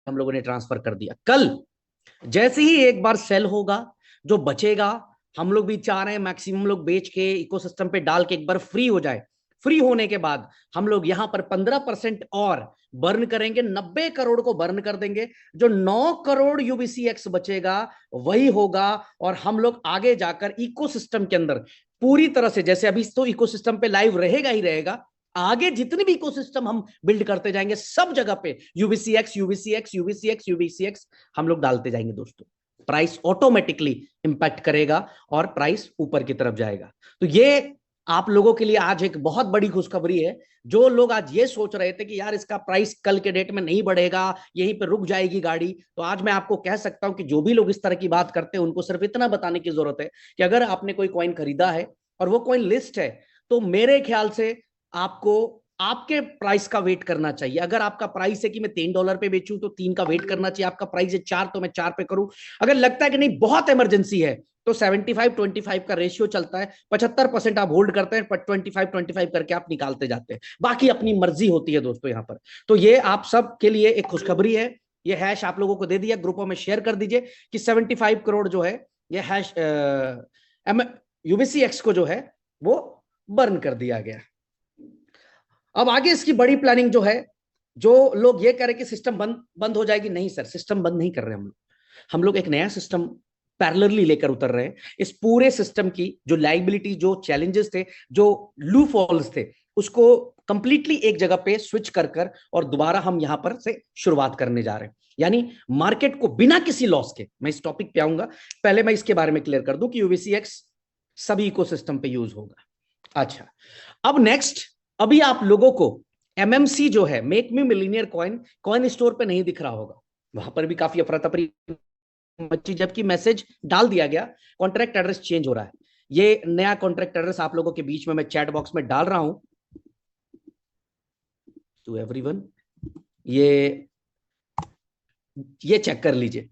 हम लोगों ने ट्रांसफर कर दिया। कल जैसे ही एक बार सेल होगा, जो बचेगा हम लोग भी चाह रहे हैं मैक्सिमम लोग बेच के इकोसिस्टम पे डाल के एक बार फ्री हो जाए। फ्री होने के बाद हम लोग यहां पर 15% और बर्न करेंगे, 90 करोड़ को बर्न कर देंगे। जो 9 करोड़ यूबीसीएक्स बचेगा वही होगा। और हम लोग आगे जाकर इकोसिस्टम के अंदर पूरी तरह से, जैसे अभी तो इकोसिस्टम पे लाइव रहेगा ही रहेगा, आगे जितने भी इकोसिस्टम हम बिल्ड करते जाएंगे सब जगह पे यूबीसीएक्स यूबीसीएक्स यूबीसीएक्स यूबीसीएक्स हम लोग डालते जाएंगे दोस्तों। प्राइस ऑटोमेटिकली इंपैक्ट करेगा और प्राइस ऊपर की तरफ जाएगा। तो ये आप लोगों के लिए आज एक बहुत बड़ी खुशखबरी है। जो लोग आज ये सोच रहे थे कि यार इसका प्राइस कल के डेट में नहीं बढ़ेगा, यहीं पे रुक जाएगी गाड़ी, तो आज मैं आपको कह सकता हूं कि जो भी लोग इस तरह की बात करते हैं उनको सिर्फ इतना बताने की जरूरत है कि अगर आपने कोई कॉइन खरीदा है और वो कॉइन लिस्ट है, तो मेरे ख्याल से आपको आपके प्राइस का वेट करना चाहिए। अगर आपका प्राइस है कि मैं $3 पे बेचूं तो 3 का वेट करना चाहिए। आपका प्राइस है 4 तो मैं 4 पे करूं। अगर लगता है कि नहीं बहुत इमरजेंसी है तो 75-25 का रेशियो चलता है। 75% आप होल्ड करते हैं, पर 25-25 करके आप निकालते जाते हैं। बाकी अपनी मर्जी होती है दोस्तों यहाँ पर। तो ये आप सब के लिए एक खुशखबरी है। ये हैश आप लोगों को दे दिया, ग्रुपों में शेयर कर दीजिए कि 75 करोड़ जो है ये हैश यूबीसीएक्स को जो है वो बर्न कर दिया गया। अब आगे इसकी बड़ी प्लानिंग जो है, जो लोग ये कह रहे कि सिस्टम बंद बंद हो जाएगी, नहीं सर, सिस्टम बंद नहीं कर रहे हम लोग एक नया सिस्टम पैरेलली लेकर उतर रहे हैं। इस पूरे सिस्टम की जो लाइबिलिटी, जो चैलेंजेस थे, जो लू फॉल्स थे, उसको कंप्लीटली एक जगह पे स्विच कर कर और दोबारा हम यहां पर से शुरुआत करने जा रहे हैं। यानी मार्केट को बिना किसी लॉस के, मैं इस टॉपिक पे आऊंगा, पहले मैं इसके बारे में क्लियर कर दूं कि यूवीसीएक्स सभी इकोसिस्टम पे यूज होगा। अच्छा, अब नेक्स्ट, अभी आप लोगों को एमएमसी जो है, make me millionaire coin, coin store पे नहीं दिख रहा होगा। वहां पर भी काफी अफरा तफरी मची, जबकि मैसेज डाल दिया गया कॉन्ट्रैक्ट एड्रेस चेंज हो रहा है। ये नया कॉन्ट्रैक्ट एड्रेस आप लोगों के बीच में मैं चैट बॉक्स में डाल रहा हूं टू एवरीवन। ये ये चेक कर लीजिए,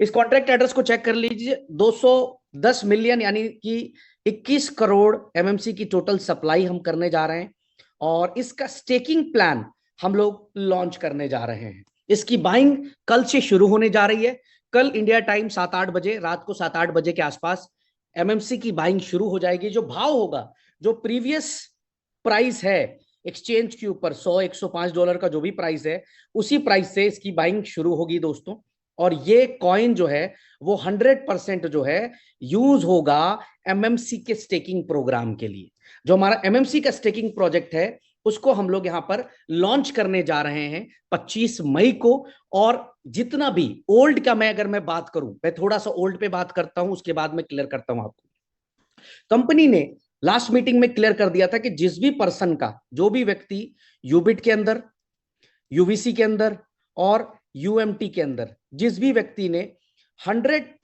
इस कॉन्ट्रैक्ट एड्रेस को चेक कर लीजिए। 210 मिलियन यानी कि 21 करोड़ एमएमसी की टोटल सप्लाई हम करने जा रहे हैं। और इसका स्टेकिंग प्लान हम लोग लॉन्च करने जा रहे हैं। इसकी बाइंग कल से शुरू होने जा रही है। कल इंडिया टाइम 7-8 बजे, रात को 7-8 बजे के आसपास एमएमसी की बाइंग शुरू हो जाएगी। जो भाव होगा, जो प्रीवियस प्राइस है एक्सचेंज के ऊपर, $100-105 का जो भी प्राइस है, उसी प्राइस से इसकी बाइंग शुरू होगी दोस्तों। और ये कॉइन जो है वो 100% जो है यूज होगा एमएमसी के स्टेकिंग प्रोग्राम के लिए। जो हमारा एमएमसी का स्टेकिंग प्रोजेक्ट है उसको हम लोग यहां पर लॉन्च करने जा रहे हैं 25 मई को। और जितना भी ओल्ड का, मैं अगर मैं बात करूं, मैं थोड़ा सा ओल्ड पे बात करता हूं, उसके बाद मैं क्लियर करता हूं आपको। कंपनी ने लास्ट मीटिंग में क्लियर कर दिया था कि जिस भी पर्सन का, जो भी व्यक्ति यूबिट के अंदर, यूवीसी के अंदर और यूएमटी के अंदर, जिस भी व्यक्ति ने 100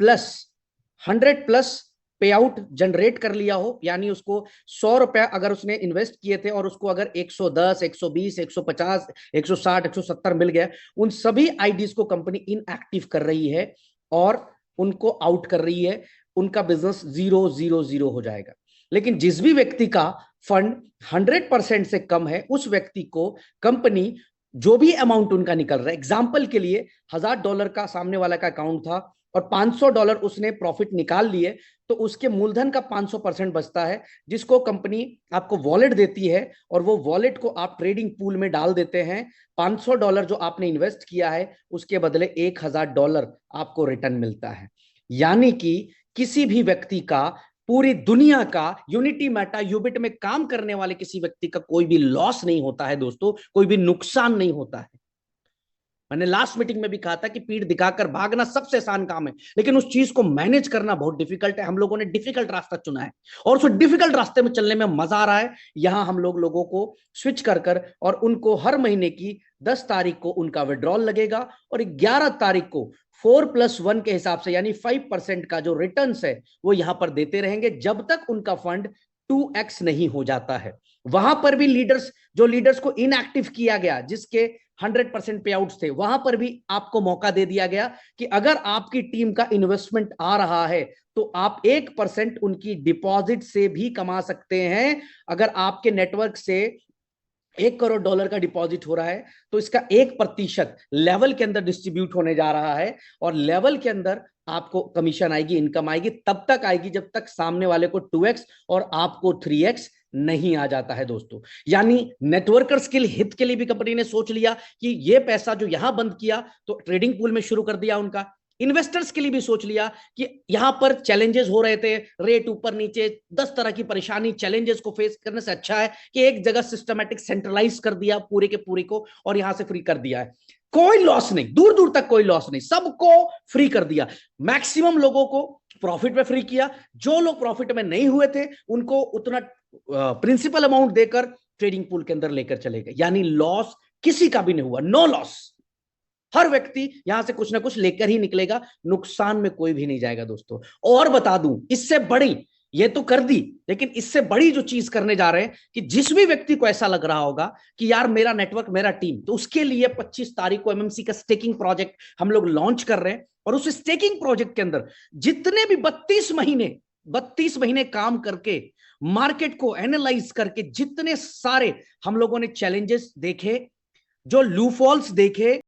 प्लस पे आउट जनरेट कर लिया हो, यानी उसको ₹100 अगर उसने इन्वेस्ट किए थे और उसको अगर 110, 120, 150, 160, 170 मिल गया, उन सभी आईडीज को कंपनी इनएक्टिव कर रही है और उनको आउट कर रही है। उनका बिजनेस 000 हो जाएगा। लेकिन जिस भी व्यक्ति का फंड 100% से कम है, उस व्यक्ति को कंपनी जो भी अमाउंट उनका निकल रहा है, एग्जाम्पल के लिए $1000 का सामने वाला का अकाउंट था और $500 उसने प्रॉफिट निकाल लिए, तो उसके मूलधन का 500% बचता है, जिसको कंपनी आपको वॉलेट देती है और वो वॉलेट को आप ट्रेडिंग पूल में डाल देते हैं। $500 जो आपने इन्वेस्ट किया है उसके बदले $1000 आपको रिटर्न मिलता है। यानी कि किसी भी व्यक्ति का, पूरी दुनिया का, यूनिटी मेटा यूबिट में काम करने वाले किसी व्यक्ति का कोई भी लॉस नहीं होता है दोस्तों, कोई भी नुकसान नहीं होता है। मैंने लास्ट मीटिंग में भी कहा था कि पीठ दिखाकर भागना सबसे आसान काम है, लेकिन उस चीज को मैनेज करना बहुत डिफिकल्ट है। हम लोगों ने डिफिकल्ट रास्ता चुना है और उस डिफिकल्ट रास्ते में चलने में मजा आ रहा है। यहां हम लोगों को स्विच कर कर और उनको हर महीने की 10 तारीख को उनका विड्रॉल लगेगा और 11 तारीख को 4+1 के हिसाब से, यानी 5% का जो रिटर्न है वो यहां पर देते रहेंगे जब तक उनका फंड 2x नहीं हो जाता है। वहां पर भी लीडर्स, जो लीडर्स को इनएक्टिव किया गया, जिसके 100% पे आउट थे, वहां पर भी आपको मौका दे दिया गया कि अगर आपकी टीम का इन्वेस्टमेंट आ रहा है तो आप 1% उनकी डिपॉजिट से भी कमा सकते हैं। अगर आपके नेटवर्क से $1 करोड़ का डिपॉजिट हो रहा है, तो इसका 1% लेवल के अंदर डिस्ट्रीब्यूट होने जा रहा है, और लेवल के अंदर आपको कमीशन आएगी, इनकम आएगी, तब तक आएगी जब तक सामने वाले को 2x और आपको 3x नहीं आ जाता है दोस्तों। यानी नेटवर्कर्स के हित के लिए भी कंपनी ने सोच लिया कि ये पैसा जो यहां बंद किया तो ट्रेडिंग पूल में शुरू कर दिया उनका। इन्वेस्टर्स के लिए भी सोच लिया कि यहां पर चैलेंजेस हो रहे थे, रेट ऊपर नीचे, 10 तरह की परेशानी, चैलेंजेस को फेस करने से अच्छा है कि एक जगह सिस्टमैटिक सेंट्रलाइज कर दिया पूरे के पूरे को और यहां से फ्री कर दिया है। कोई लॉस नहीं, दूर दूर तक कोई लॉस नहीं, सबको फ्री कर दिया। मैक्सिमम लोगों को प्रॉफिट में फ्री किया, जो लोग प्रॉफिट में नहीं हुए थे उनको उतना प्रिंसिपल अमाउंट देकर ट्रेडिंग पूल के अंदर लेकर चले गए। यानी लॉस किसी का भी नहीं हुआ, नो लॉस। हर व्यक्ति यहां से कुछ ना कुछ लेकर ही निकलेगा, नुकसान में कोई भी नहीं जाएगा दोस्तों। और बता दूं, इससे बड़ी, ये तो कर दी, लेकिन इससे बड़ी जो चीज करने जा रहे हैं कि जिस भी व्यक्ति को ऐसा लग रहा होगा कि यार मेरा नेटवर्क, मेरा टीम, तो उसके लिए 25 तारीख को एमएमसी का स्टेकिंग प्रोजेक्ट हम लोग लॉन्च कर रहे हैं। और उस स्टेकिंग प्रोजेक्ट के अंदर जितने भी 32 महीने काम करके, मार्केट को एनालाइज करके, जितने सारे हम लोगों ने चैलेंजेस देखे, जो लूफॉल्स देखे,